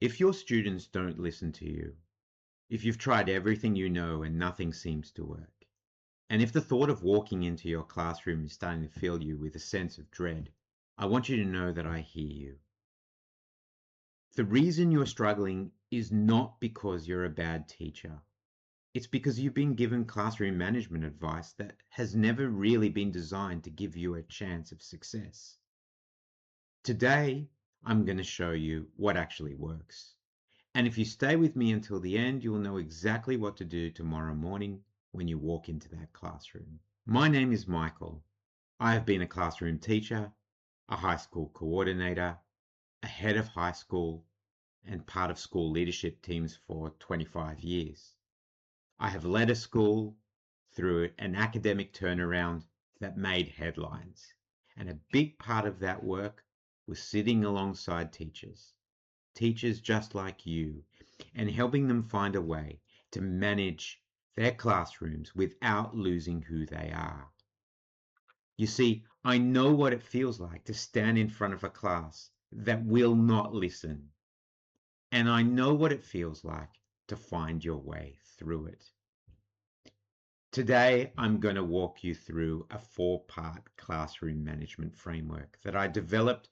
If your students don't listen to you, if you've tried everything you know and nothing seems to work, and if the thought of walking into your classroom is starting to fill you with a sense of dread, I want you to know that I hear you. The reason you're struggling is not because you're a bad teacher. It's because you've been given classroom management advice that has never really been designed to give you a chance of success. Today, I'm going to show you what actually works. And if you stay with me until the end, you'll know exactly what to do tomorrow morning when you walk into that classroom. My name is Michael. I have been a classroom teacher, a high school coordinator, a head of high school, and part of school leadership teams for 25 years. I have led a school through an academic turnaround that made headlines. And a big part of that work was sitting alongside teachers just like you, and helping them find a way to manage their classrooms without losing who they are. You see, I know what it feels like to stand in front of a class that will not listen. And I know what it feels like to find your way through it. Today, I'm going to walk you through a 4-part classroom management framework that I developed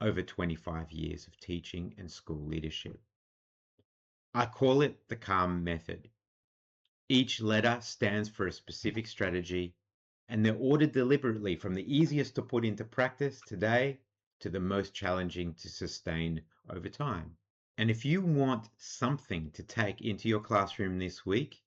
over 25 years of teaching and school leadership. I call it the CALM method. Each letter stands for a specific strategy, and they're ordered deliberately from the easiest to put into practice today to the most challenging to sustain over time. And if you want something to take into your classroom this week,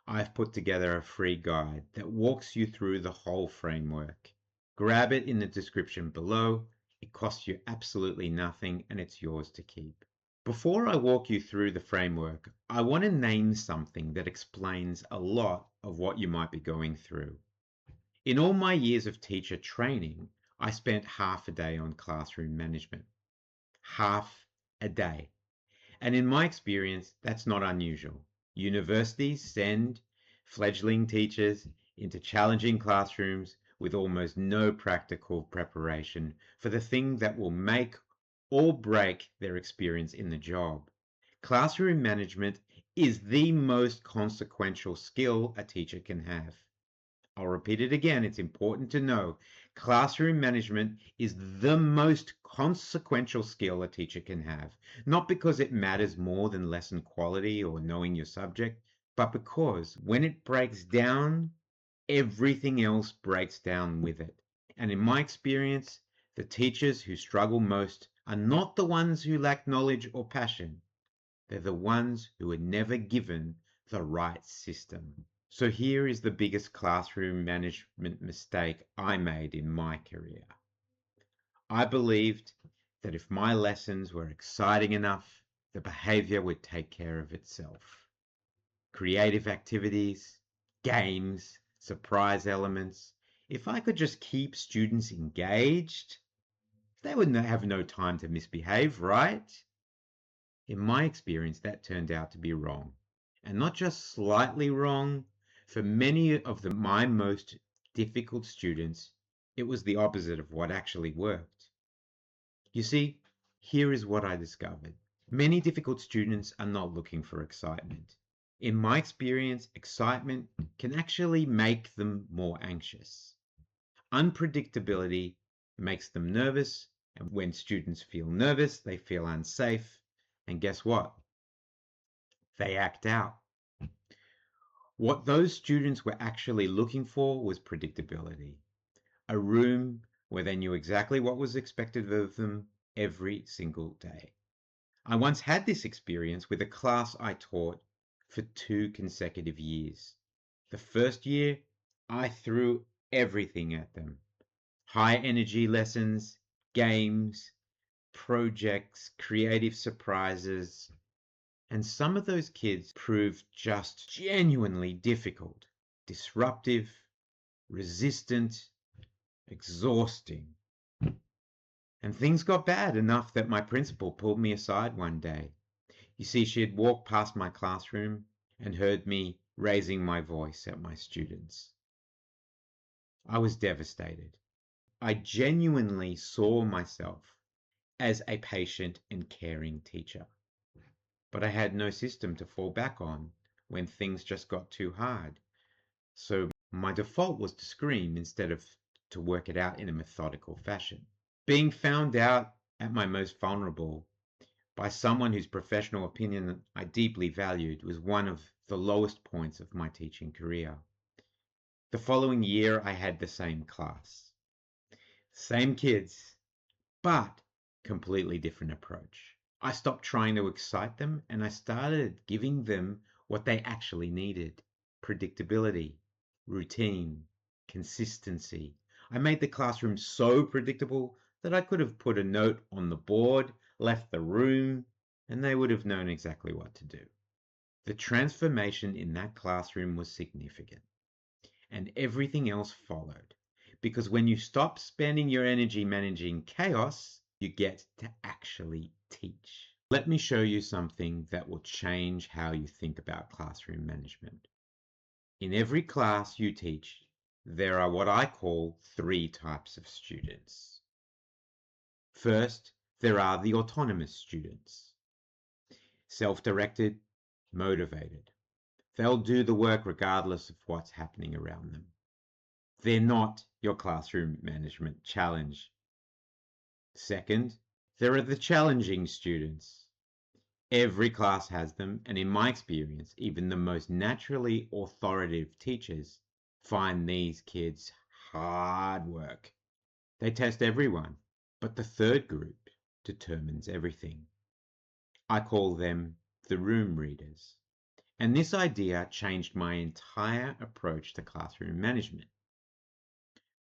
I've put together a free guide that walks you through the whole framework. Grab it in the description below. It costs you absolutely nothing and it's yours to keep. Before I walk you through the framework, I want to name something that explains a lot of what you might be going through. In all my years of teacher training, I spent half a day on classroom management. Half a day. And in my experience, that's not unusual. Universities send fledgling teachers into challenging classrooms with almost no practical preparation for the thing that will make or break their experience in the job. Classroom management is the most consequential skill a teacher can have. I'll repeat it again, it's important to know. Classroom management is the most consequential skill a teacher can have, not because it matters more than lesson quality or knowing your subject, but because when it breaks down, everything else breaks down with it. And in my experience, the teachers who struggle most are not the ones who lack knowledge or passion. They're the ones who are never given the right system. So here is the biggest classroom management mistake I made in my career. I believed that if my lessons were exciting enough, the behavior would take care of itself. Creative activities, games, surprise elements. If I could just keep students engaged, they would have no time to misbehave, right? In my experience, that turned out to be wrong. And not just slightly wrong. For many of my most difficult students, it was the opposite of what actually worked. You see, here is what I discovered. Many difficult students are not looking for excitement. In my experience, excitement can actually make them more anxious. Unpredictability makes them nervous, and when students feel nervous, they feel unsafe. And guess what? They act out. What those students were actually looking for was predictability. A room where they knew exactly what was expected of them every single day. I once had this experience with a class I taught for 2 consecutive years. The first year, I threw everything at them. High energy lessons, games, projects, creative surprises. And some of those kids proved just genuinely difficult, disruptive, resistant, exhausting. And things got bad enough that my principal pulled me aside one day. You see, she had walked past my classroom and heard me raising my voice at my students. I was devastated. I genuinely saw myself as a patient and caring teacher. but I had no system to fall back on when things just got too hard. So my default was to scream instead of to work it out in a methodical fashion. Being found out at my most vulnerable by someone whose professional opinion I deeply valued was one of the lowest points of my teaching career. The following year, I had the same class, same kids, but completely different approach. I stopped trying to excite them and I started giving them what they actually needed: predictability, routine, consistency. I made the classroom so predictable that I could have put a note on the board, left the room, and they would have known exactly what to do. The transformation in that classroom was significant, and everything else followed. Because when you stop spending your energy managing chaos, you get to actually teach. Let me show you something that will change how you think about classroom management. In every class you teach, there are what I call 3 types of students. First, there are the autonomous students. Self-directed, motivated. They'll do the work regardless of what's happening around them. They're not your classroom management challenge. Second, there are the challenging students. Every class has them, and in my experience, even the most naturally authoritative teachers find these kids hard work. They test everyone, but the third group determines everything. I call them the room readers. And this idea changed my entire approach to classroom management.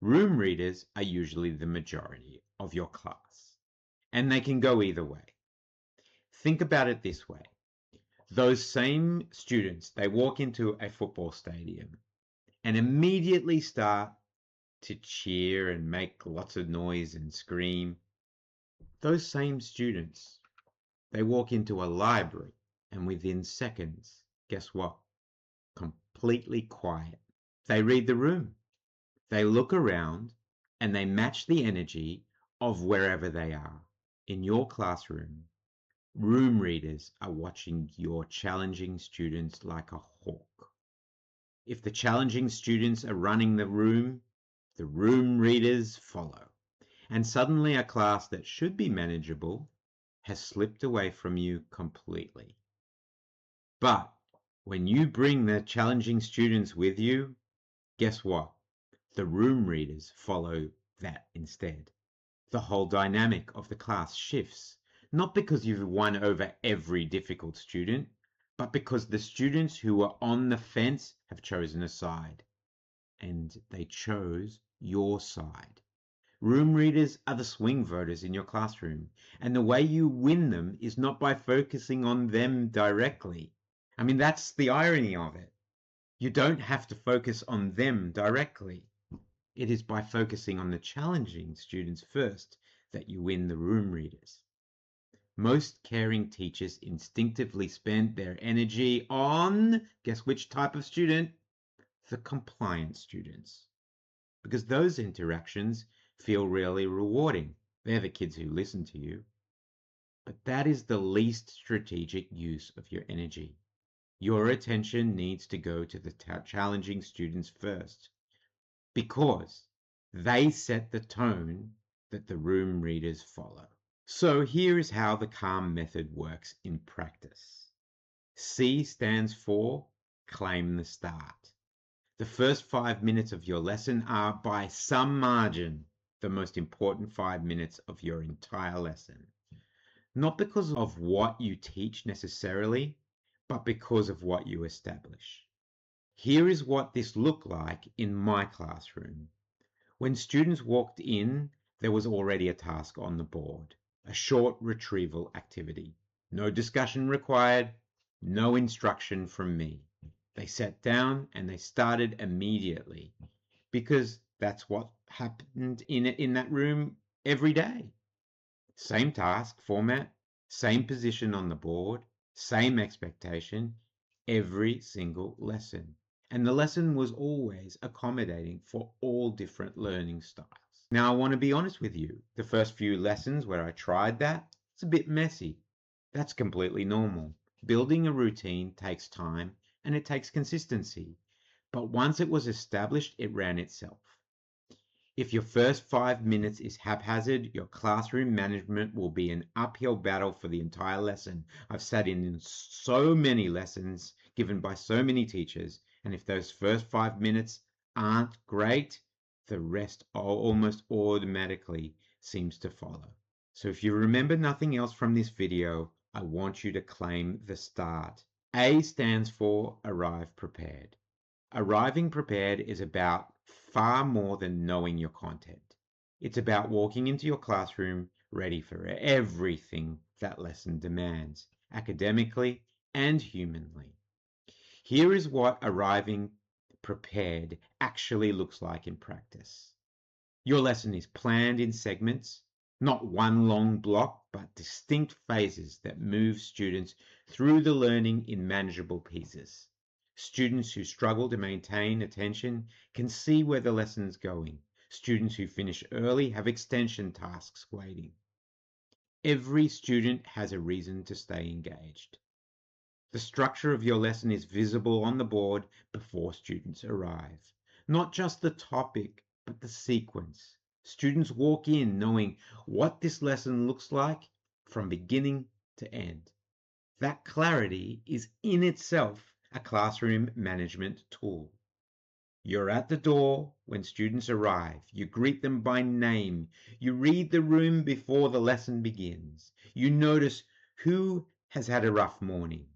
Room readers are usually the majority of your class, and they can go either way. Think about it this way. Those same students, they walk into a football stadium and immediately start to cheer and make lots of noise and scream. Those same students, they walk into a library and within seconds, guess what? Completely quiet. They read the room. They look around and they match the energy of wherever they are. In your classroom, room readers are watching your challenging students like a hawk. If the challenging students are running the room readers follow. And suddenly a class that should be manageable has slipped away from you completely. But when you bring the challenging students with you, guess what? The room readers follow that instead. The whole dynamic of the class shifts, not because you've won over every difficult student, but because the students who were on the fence have chosen a side, and they chose your side. Room readers are the swing voters in your classroom, and the way you win them is not by focusing on them directly. I mean, that's the irony of it. You don't have to focus on them directly. It is by focusing on the challenging students first that you win the room readers. Most caring teachers instinctively spend their energy on, guess which type of student? The compliant students. Because those interactions feel really rewarding. They're the kids who listen to you. But that is the least strategic use of your energy. Your attention needs to go to the challenging students first, because they set the tone that the room readers follow. So here is how the CALM method works in practice. C stands for claim the start. The first 5 minutes of your lesson are by some margin the most important 5 minutes of your entire lesson. Not because of what you teach necessarily, but because of what you establish. Here is what this looked like in my classroom. When students walked in, there was already a task on the board, a short retrieval activity. No discussion required, no instruction from me. They sat down and they started immediately, because that's what happened in that room every day. Same task format, same position on the board, same expectation, every single lesson. And the lesson was always accommodating for all different learning styles. Now, I want to be honest with you. The first few lessons where I tried that, it's a bit messy. That's completely normal. Building a routine takes time and it takes consistency, but once it was established, it ran itself. If your first 5 minutes is haphazard, your classroom management will be an uphill battle for the entire lesson. I've sat in so many lessons given by so many teachers, and if those first 5 minutes aren't great, the rest almost automatically seems to follow. So if you remember nothing else from this video, I want you to claim the start. A stands for arrive prepared. Arriving prepared is about far more than knowing your content. It's about walking into your classroom ready for everything that lesson demands, academically and humanly. Here is what arriving prepared actually looks like in practice. Your lesson is planned in segments, not one long block, but distinct phases that move students through the learning in manageable pieces. Students who struggle to maintain attention can see where the lesson's going. Students who finish early have extension tasks waiting. Every student has a reason to stay engaged. The structure of your lesson is visible on the board before students arrive. Not just the topic, but the sequence. Students walk in knowing what this lesson looks like from beginning to end. That clarity is in itself a classroom management tool. You're at the door when students arrive. You greet them by name. You read the room before the lesson begins. You notice who has had a rough morning.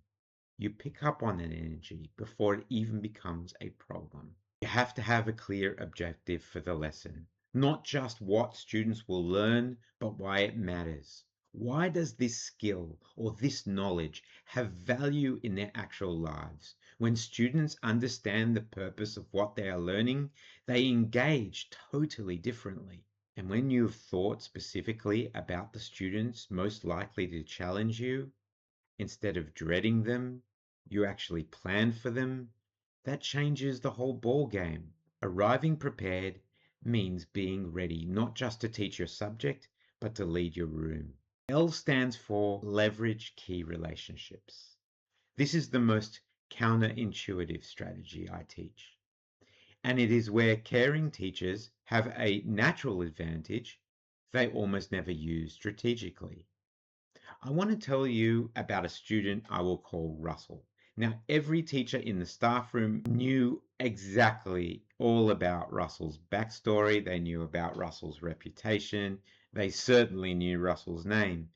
You pick up on that energy before it even becomes a problem. You have to have a clear objective for the lesson, not just what students will learn, but why it matters. Why does this skill or this knowledge have value in their actual lives? When students understand the purpose of what they are learning, they engage totally differently. And when you've thought specifically about the students most likely to challenge you, instead of dreading them, you actually plan for them, that changes the whole ball game. Arriving prepared means being ready not just to teach your subject, but to lead your room. L stands for leverage key relationships. This is the most counterintuitive strategy I teach. And it is where caring teachers have a natural advantage they almost never use strategically. I want to tell you about a student I will call Russell. Now, every teacher in the staff room knew exactly all about Russell's backstory. They knew about Russell's reputation. They certainly knew Russell's name.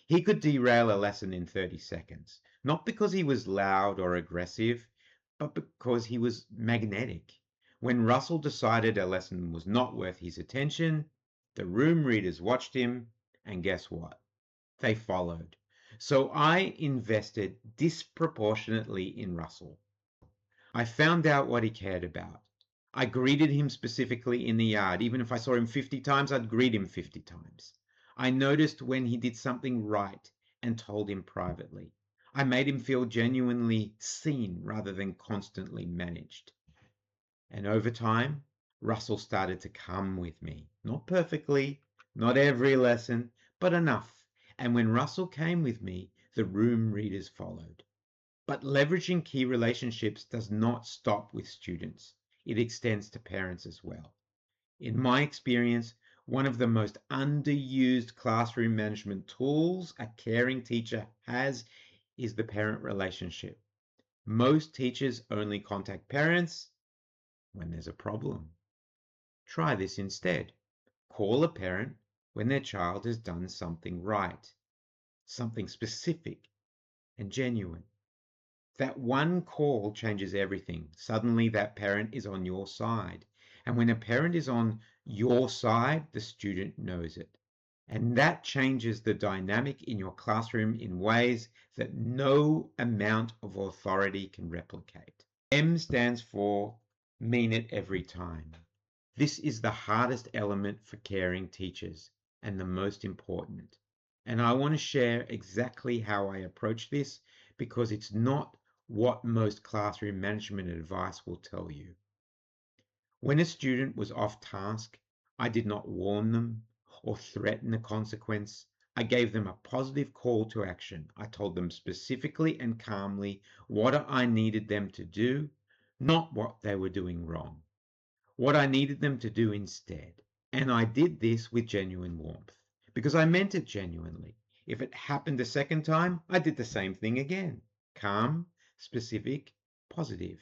He could derail a lesson in 30 seconds, not because he was loud or aggressive, but because he was magnetic. When Russell decided a lesson was not worth his attention, the room readers watched him, and guess what? They followed. So I invested disproportionately in Russell. I found out what he cared about. I greeted him specifically in the yard. Even if I saw him 50 times, I'd greet him 50 times. I noticed when he did something right and told him privately. I made him feel genuinely seen rather than constantly managed. And over time, Russell started to come with me. Not perfectly, not every lesson, but enough. And when Russell came with me, the room readers followed. But leveraging key relationships does not stop with students. It extends to parents as well. In my experience, one of the most underused classroom management tools a caring teacher has is the parent relationship. Most teachers only contact parents when there's a problem. Try this instead. Call a parent when their child has done something right, something specific and genuine. That one call changes everything. Suddenly that parent is on your side. And when a parent is on your side, the student knows it. And that changes the dynamic in your classroom in ways that no amount of authority can replicate. M stands for mean it every time. This is the hardest element for caring teachers and the most important. And I want to share exactly how I approach this because it's not what most classroom management advice will tell you. When a student was off task, I did not warn them or threaten a consequence. I gave them a positive call to action. I told them specifically and calmly what I needed them to do, not what they were doing wrong, what I needed them to do instead. And I did this with genuine warmth because I meant it genuinely. If it happened a second time, I did the same thing again. Calm, specific, positive.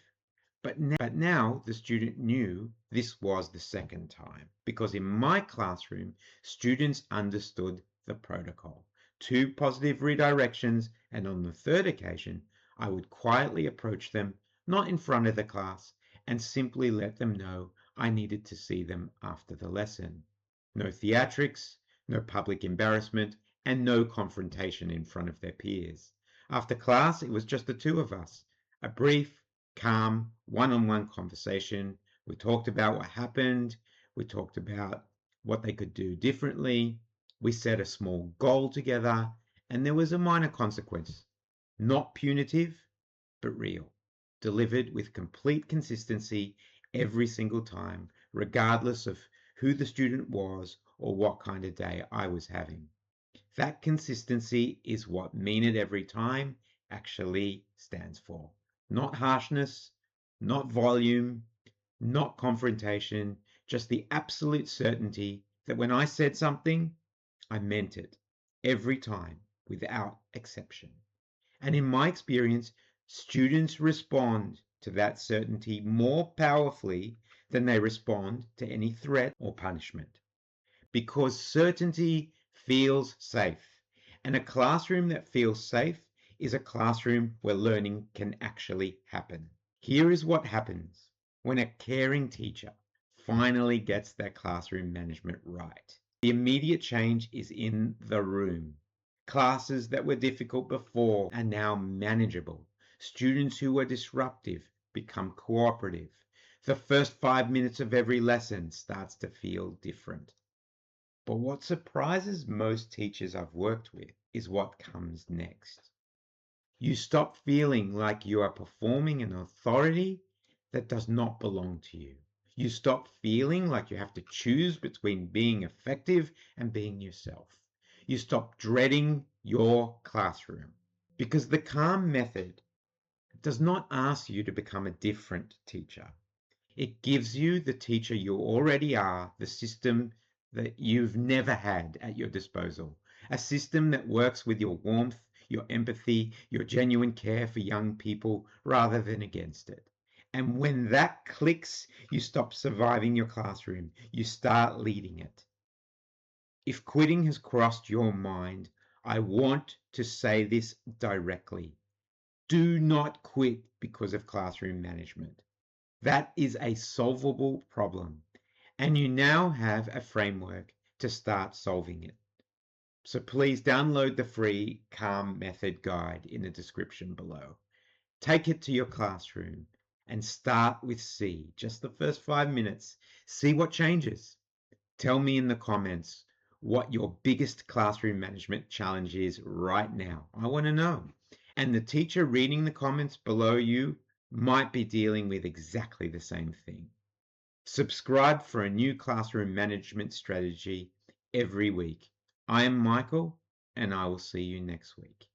But now the student knew this was the second time because in my classroom, students understood the protocol. 2 positive redirections, and on the third occasion, I would quietly approach them, not in front of the class, and simply let them know I needed to see them after the lesson. No theatrics, no public embarrassment, and no confrontation in front of their peers. After class, it was just the 2 of us. A brief, calm, one-on-one conversation. We talked about what happened. We talked about what they could do differently. We set a small goal together, and there was a minor consequence. Not punitive, but real. Delivered with complete consistency every single time, regardless of who the student was or what kind of day I was having. That consistency is what mean it every time actually stands for. Not harshness, not volume, not confrontation, just the absolute certainty that when I said something, I meant it every time without exception. And in my experience, students respond to that certainty more powerfully than they respond to any threat or punishment. Because certainty feels safe. And a classroom that feels safe is a classroom where learning can actually happen. Here is what happens when a caring teacher finally gets their classroom management right. The immediate change is in the room. Classes that were difficult before are now manageable. Students who were disruptive become cooperative. The first 5 minutes of every lesson starts to feel different. But what surprises most teachers I've worked with is what comes next. You stop feeling like you are performing an authority that does not belong to you. You stop feeling like you have to choose between being effective and being yourself. You stop dreading your classroom because the calm method does not ask you to become a different teacher. It gives you the teacher you already are, the system that you've never had at your disposal, a system that works with your warmth, your empathy, your genuine care for young people rather than against it. And when that clicks, you stop surviving your classroom, you start leading it. If quitting has crossed your mind, I want to say this directly. Do not quit because of classroom management. That is a solvable problem, and you now have a framework to start solving it. So please download the free Calm Method guide in the description below. Take it to your classroom and start with C, just the first 5 minutes. See what changes. Tell me in the comments what your biggest classroom management challenge is right now. I want to know. And the teacher reading the comments below you might be dealing with exactly the same thing. Subscribe for a new classroom management strategy every week. I am Michael, and I will see you next week.